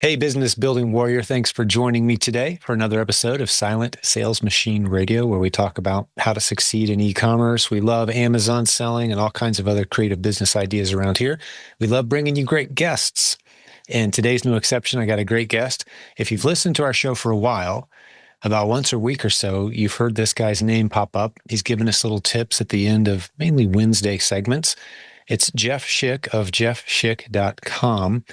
Hey, business building warrior. Thanks for joining me today for another episode of Silent Sales Machine Radio, where we talk about how to succeed in e-commerce. We love Amazon selling and all kinds of other creative business ideas around here. We love bringing you great guests. And today's no exception. I got a great guest. If you've listened to our show for a while, about once a week or so, you've heard this guy's name pop up. He's given us little tips at the end of mainly Wednesday segments. It's Jeff Schick of jeffschick.com.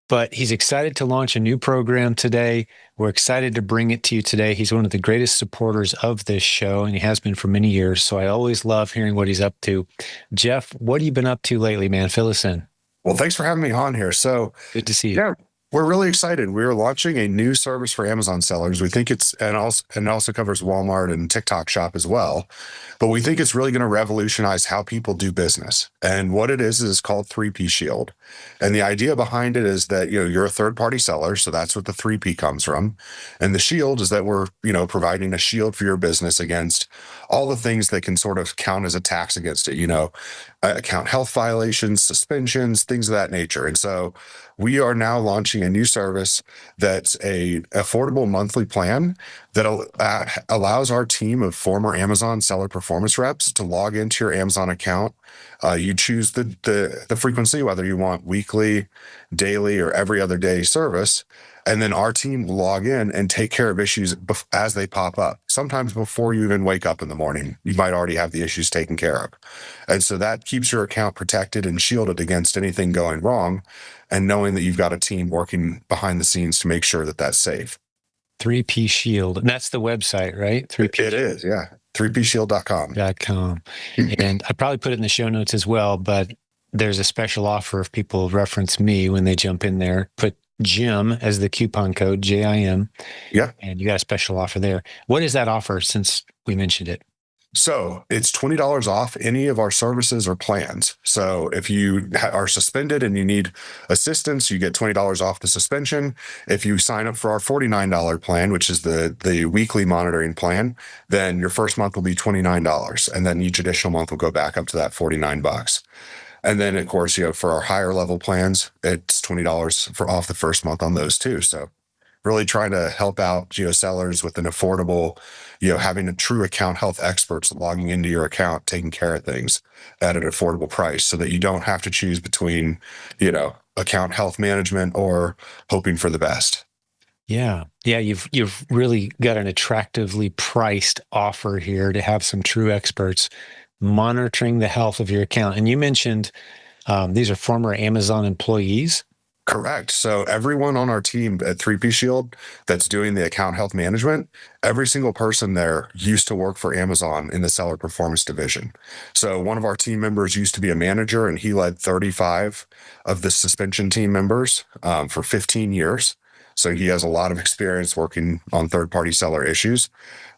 But he's excited to launch a new program today. We're excited to bring it to you today. He's one of the greatest supporters of this show, and he has been for many years. So I always love hearing what he's up to. Jeff, what have you been up to lately, man? Fill us in. Well, thanks for having me on here. So, Good to see you. yeah, we're really excited. We're launching a new service for Amazon sellers. We think it also covers Walmart and TikTok Shop as well. But we think it's really going to revolutionize how people do business. And what it is called 3P Shield. And the idea behind it is that, you're a third-party seller, so that's what the 3P comes from. And the shield is that we're, providing a shield for your business against all the things that can sort of count as attacks against it, account health violations, suspensions, things of that nature. And so we are now launching a new service that's a affordable monthly plan that allows our team of former Amazon seller performance reps to log into your Amazon account. You choose the frequency, whether you want weekly, daily, or every other day service. And then our team will log in and take care of issues as they pop up. Sometimes before you even wake up in the morning, you might already have the issues taken care of. And so that keeps your account protected and shielded against anything going wrong, and knowing that you've got a team working behind the scenes to make sure that that's safe. 3P Shield. And that's the website, right? 3P It is, yeah. 3pshield.com. .com. And I probably put it in the show notes as well, but there's a special offer if people reference me when they jump in there. Put Jim as the coupon code, JIM. Yeah. And you got a special offer there. What is that offer since we mentioned it? So it's $20 off any of our services or plans. So if you are suspended and you need assistance, you get $20 off the suspension. If you sign up for our $49 plan, which is the weekly monitoring plan, then your first month will be $29. And then each additional month will go back up to that $49. And then, of course, for our higher level plans, it's $20 for off the first month on those too. So really trying to help out sellers with an affordable, having a true account health experts logging into your account, taking care of things at an affordable price so that you don't have to choose between, account health management or hoping for the best. Yeah. Yeah. You've really got an attractively priced offer here to have some true experts monitoring the health of your account. And you mentioned these are former Amazon employees. Correct. So everyone on our team at 3P Shield that's doing the account health management, every single person there used to work for Amazon in the seller performance division. So one of our team members used to be a manager, and he led 35 of the suspension team members for 15 years. So he has a lot of experience working on third-party seller issues.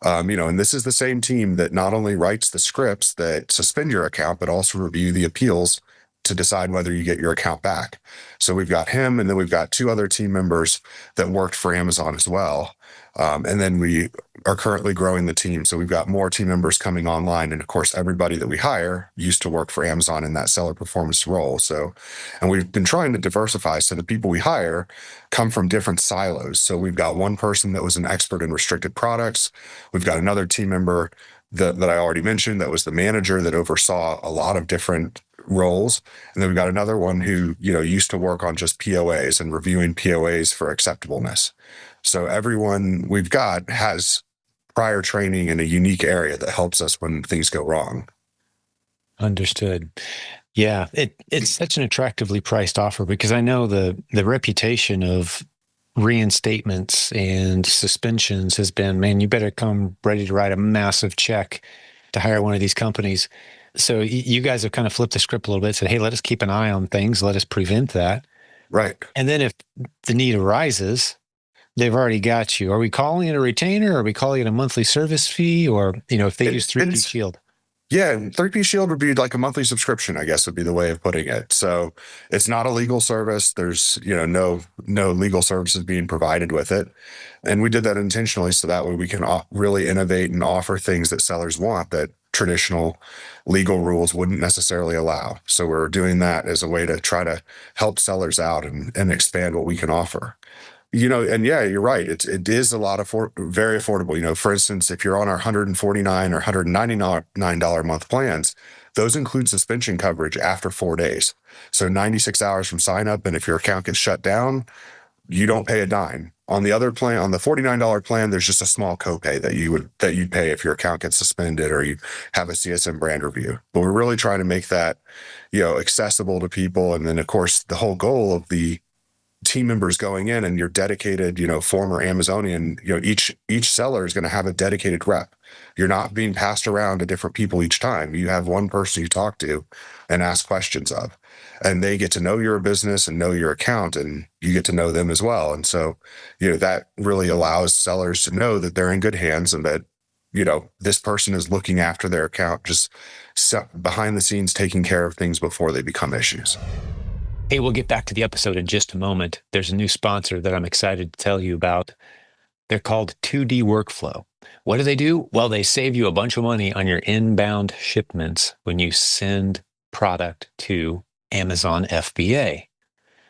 And this is the same team that not only writes the scripts that suspend your account, but also review the appeals to decide whether you get your account back. So we've got him, and then we've got two other team members that worked for Amazon as well. And then we are currently growing the team. So we've got more team members coming online. And of course, everybody that we hire used to work for Amazon in that seller performance role. And we've been trying to diversify so the people we hire come from different silos. So we've got one person that was an expert in restricted products. We've got another team member that I already mentioned that was the manager that oversaw a lot of different roles. And then we've got another one who, used to work on just POAs and reviewing POAs for acceptableness. So everyone we've got has prior training in a unique area that helps us when things go wrong. Understood. Yeah, it's such an attractively priced offer because I know the reputation of reinstatements and suspensions has been, man, you better come ready to write a massive check to hire one of these companies. So you guys have kind of flipped the script a little bit, said, hey, let us keep an eye on things. Let us prevent that. Right. And then if the need arises, they've already got you. Are we calling it a retainer? Are we calling it a monthly service fee? Or, if they use 3P Shield? Yeah, 3P Shield would be like a monthly subscription, I guess would be the way of putting it. So it's not a legal service. There's, no legal services being provided with it. And we did that intentionally so that way we can really innovate and offer things that sellers want that traditional legal rules wouldn't necessarily allow. So we're doing that as a way to try to help sellers out and expand what we can offer. And yeah, you're right. It is a lot of very affordable. For instance, if you're on our $149 or $199 a month plans, those include suspension coverage after 4 days. So 96 hours from sign up, and if your account gets shut down, you don't pay a dime. On the other plan, on the $49 plan, there's just a small copay that you'd pay if your account gets suspended or you have a CSM brand review. But we're really trying to make that, accessible to people. And then of course the whole goal of the team members going in, and your dedicated, former Amazonian, each seller is going to have a dedicated rep. You're not being passed around to different people each time. You have one person you talk to and ask questions of, and they get to know your business and know your account, and you get to know them as well. And so, that really allows sellers to know that they're in good hands, and that, this person is looking after their account, just behind the scenes, taking care of things before they become issues. Hey, we'll get back to the episode in just a moment. There's a new sponsor that I'm excited to tell you about. They're called 2D Workflow. What do they do? Well, they save you a bunch of money on your inbound shipments when you send product to Amazon FBA.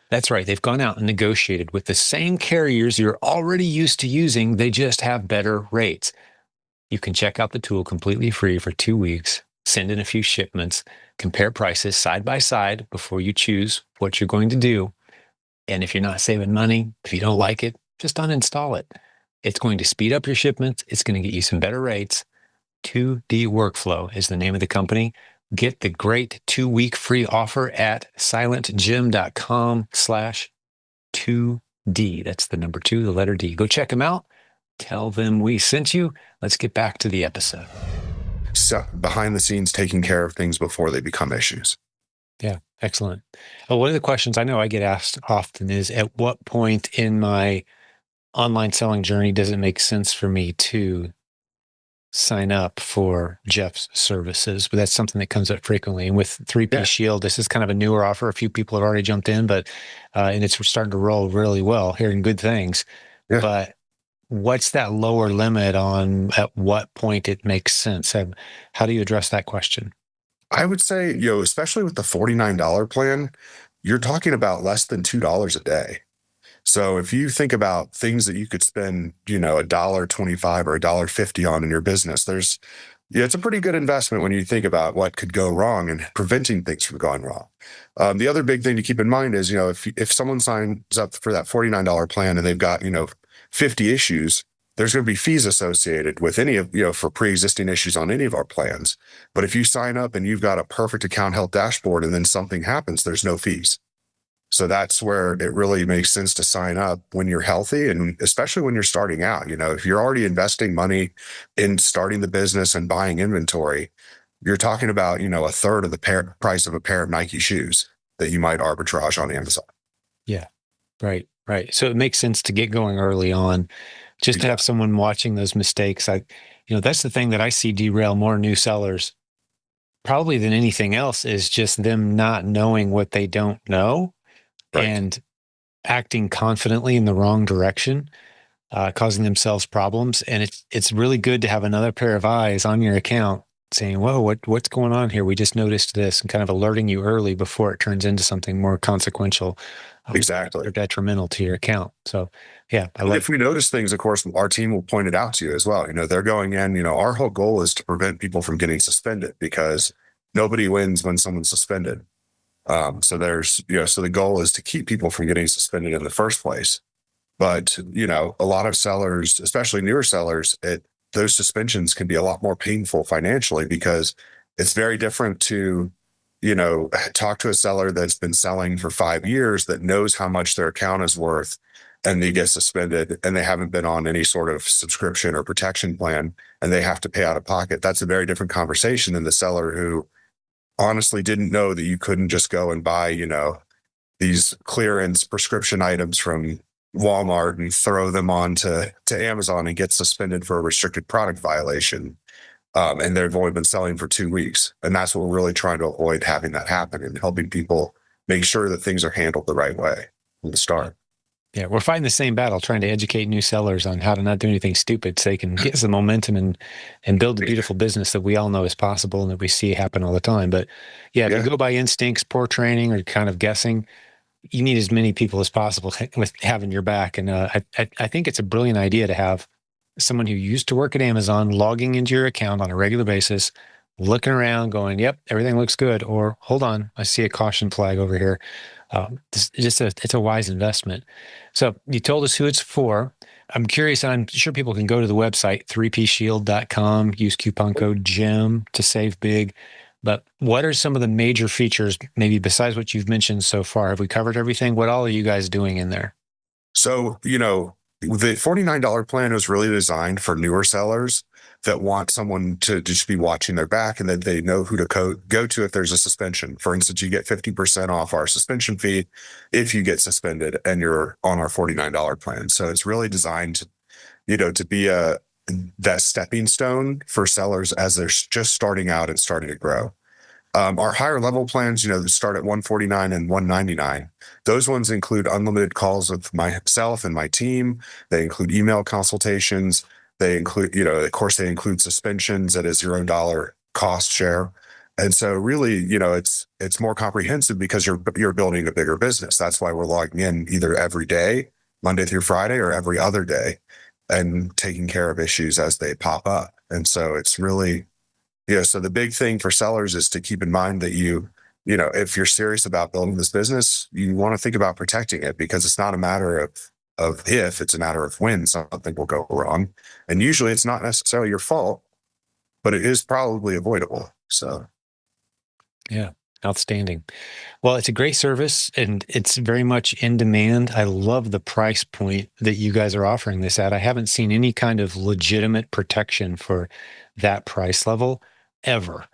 That's right. They've gone out and negotiated with the same carriers you're already used to using. They just have better rates. You can check out the tool completely free for 2 weeks, send in a few shipments, compare prices side by side before you choose what you're going to do. And if you're not saving money, if you don't like it, just uninstall it. It's going to speed up your shipments. It's going to get you some better rates. 2D Workflow is the name of the company. Get the great 2-week free offer at silentjim.com/2D. That's the number 2, the letter D. Go check them out. Tell them we sent you. Let's get back to the episode. So behind the scenes, taking care of things before they become issues. Yeah, excellent. Well, one of the questions I know I get asked often is, at what point in my online selling journey does it make sense for me to sign up for Jeff's services? But that's something that comes up frequently. And with 3P Shield, this is kind of a newer offer. A few people have already jumped in, but and it's starting to roll really well, hearing good things. Yeah. But what's that lower limit on at what point it makes sense? How do you address that question? I would say, especially with the $49 plan, you're talking about less than $2 a day. So if you think about things that you could spend, $1.25 or $1.50 on in your business, it's a pretty good investment when you think about what could go wrong and preventing things from going wrong. The other big thing to keep in mind is, if someone signs up for that $49 plan and they've got, 50 issues, there's going to be fees associated with any of, for pre-existing issues on any of our plans. But if you sign up and you've got a perfect account health dashboard and then something happens, there's no fees. So that's where it really makes sense to sign up when you're healthy, and especially when you're starting out. If you're already investing money in starting the business and buying inventory, you're talking about, a third of the price of a pair of Nike shoes that you might arbitrage on Amazon. Yeah, right. So it makes sense to get going early on, just to have someone watching those mistakes. That's the thing that I see derail more new sellers probably than anything else, is just them not knowing what they don't know. Right. And acting confidently in the wrong direction, causing themselves problems. And it's really good to have another pair of eyes on your account saying, whoa, what's going on here? We just noticed this, and kind of alerting you early before it turns into something more consequential. Exactly. Or detrimental to your account. So yeah, if we notice things, of course, our team will point it out to you as well. They're going in, our whole goal is to prevent people from getting suspended, because nobody wins when someone's suspended. So the goal is to keep people from getting suspended in the first place. But, a lot of sellers, especially newer sellers, those suspensions can be a lot more painful financially, because it's very different to, talk to a seller that's been selling for 5 years, that knows how much their account is worth, and they get suspended and they haven't been on any sort of subscription or protection plan, and they have to pay out of pocket. That's a very different conversation than the seller who honestly didn't know that you couldn't just go and buy, these clearance prescription items from Walmart and throw them on to Amazon and get suspended for a restricted product violation. And they've only been selling for 2 weeks. And that's what we're really trying to avoid, having that happen, and helping people make sure that things are handled the right way from the start. Yeah, we're fighting the same battle, trying to educate new sellers on how to not do anything stupid so they can get some momentum and build a beautiful business that we all know is possible and that we see happen all the time. But if you go by instincts, poor training, or kind of guessing, you need as many people as possible with having your back. And I think it's a brilliant idea to have someone who used to work at Amazon logging into your account on a regular basis, looking around, going, "Yep, everything looks good," or "Hold on, I see a caution flag over here." It's a wise investment. So you told us who it's for. I'm curious, and I'm sure people can go to the website, 3pshield.com, use coupon code JIM to save big. But what are some of the major features, maybe besides what you've mentioned so far? Have we covered everything? What all are you guys doing in there? So, the $49 plan was really designed for newer sellers that want someone to just be watching their back and that they know who to go to if there's a suspension. For instance, you get 50% off our suspension fee if you get suspended and you're on our $49 plan. So it's really designed to be that stepping stone for sellers as they're just starting out and starting to grow. Our higher level plans, start at 149 and 199. Those ones include unlimited calls with myself and my team. They include email consultations. They include, of course, they include suspensions at a $0 cost share. And so really, it's more comprehensive because you're building a bigger business. That's why we're logging in either every day, Monday through Friday, or every other day, and taking care of issues as they pop up. And so it's really, so the big thing for sellers is to keep in mind that if you're serious about building this business, you want to think about protecting it, because it's not a matter of if, it's a matter of when something will go wrong. And usually it's not necessarily your fault, but it is probably avoidable. So. Yeah, outstanding. Well, it's a great service and it's very much in demand. I love the price point that you guys are offering this at. I haven't seen any kind of legitimate protection for that price level ever.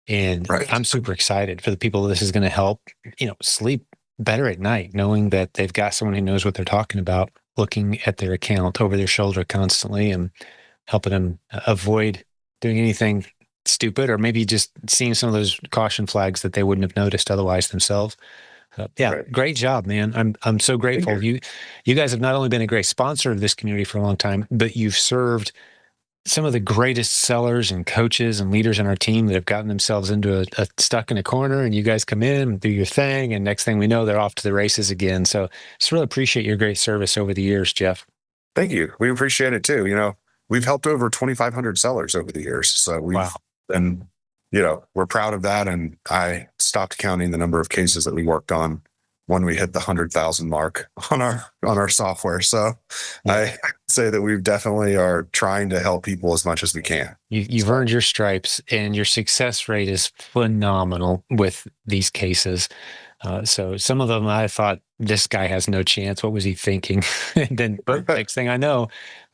And Right. I'm super excited for the people this is going to help, sleep better at night, knowing that they've got someone who knows what they're talking about, looking at their account over their shoulder constantly and helping them avoid doing anything stupid, or maybe just seeing some of those caution flags that they wouldn't have noticed otherwise themselves. Yeah, Right. great job, man. I'm so grateful. You guys have not only been a great sponsor of this community for a long time, but you've served some of the greatest sellers and coaches and leaders in our team that have gotten themselves into a stuck in a corner, and you guys come in and do your thing, and next thing we know, they're off to the races again. So just really appreciate your great service over the years, Jeff. Thank you. We appreciate it too. We've helped over 2,500 sellers over the years. So Wow. and we're proud of that. And I stopped counting the number of cases that we worked on when we hit the 100,000 mark on our software. So Yeah. I say that we definitely are trying to help people as much as we can. You've earned your stripes, and your success rate is phenomenal with these cases. So some of them I thought, this guy has no chance. What was he thinking? And then next thing I know,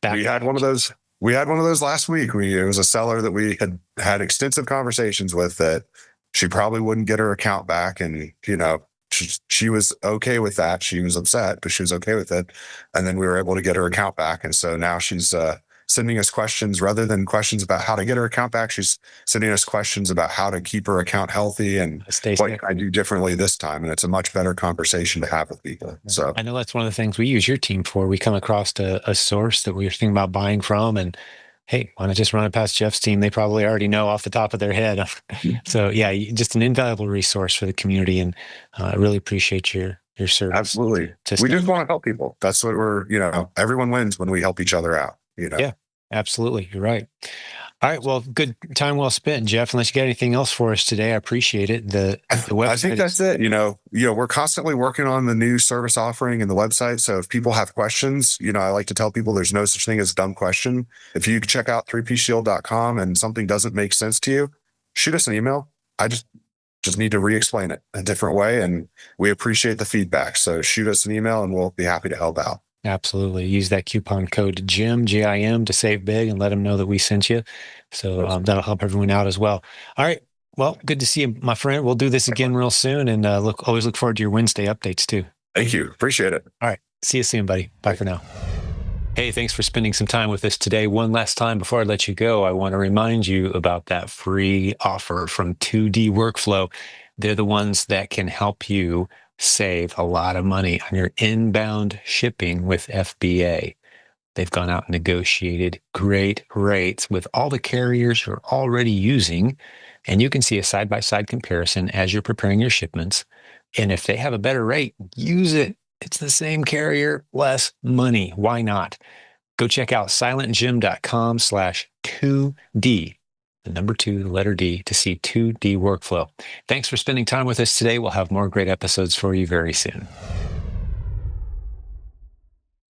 we had one of those. We had one of those last week. It was a seller that we had extensive conversations with that she probably wouldn't get her account back, and she was okay with that. She was upset, but she was okay with it. And then we were able to get her account back, and so now she's sending us questions rather than questions about how to get her account back. She's sending us questions about how to keep her account healthy and what can I do differently this time. And it's a much better conversation to have with people. So I know that's one of the things we use your team for. We come across a source that we were thinking about buying from, and hey, why not just run it past Jeff's team? They probably already know off the top of their head. So yeah, just an invaluable resource for the community, and I really appreciate your service. Absolutely. We just want to help people. That's what everyone wins when we help each other out. Yeah, absolutely. You're right. All right. Well, good time well spent, Jeff. Unless you got anything else for us today, I appreciate it. The website. I think that's it. We're constantly working on the new service offering and the website. So if people have questions, I like to tell people there's no such thing as a dumb question. If you check out 3pshield.com and something doesn't make sense to you, shoot us an email. I just need to re-explain it a different way, and we appreciate the feedback. So shoot us an email and we'll be happy to help out. Absolutely. Use that coupon code JIM, JIM, to save big, and let them know that we sent you. So that'll help everyone out as well. All right. Well, good to see you, my friend. We'll do this again real soon, and always look forward to your Wednesday updates too. Thank you. Appreciate it. All right. See you soon, buddy. Bye for now. Hey, thanks for spending some time with us today. One last time before I let you go, I want to remind you about that free offer from 2D Workflow. They're the ones that can help you save a lot of money on your inbound shipping with FBA. They've gone out and negotiated great rates with all the carriers you're already using, and you can see a side-by-side comparison as you're preparing your shipments. And if they have a better rate, use it. It's the same carrier, less money. Why not? Go check out silentjim.com/2D, the number 2, the letter D, to see 2D workflow. Thanks for spending time with us today. We'll have more great episodes for you very soon.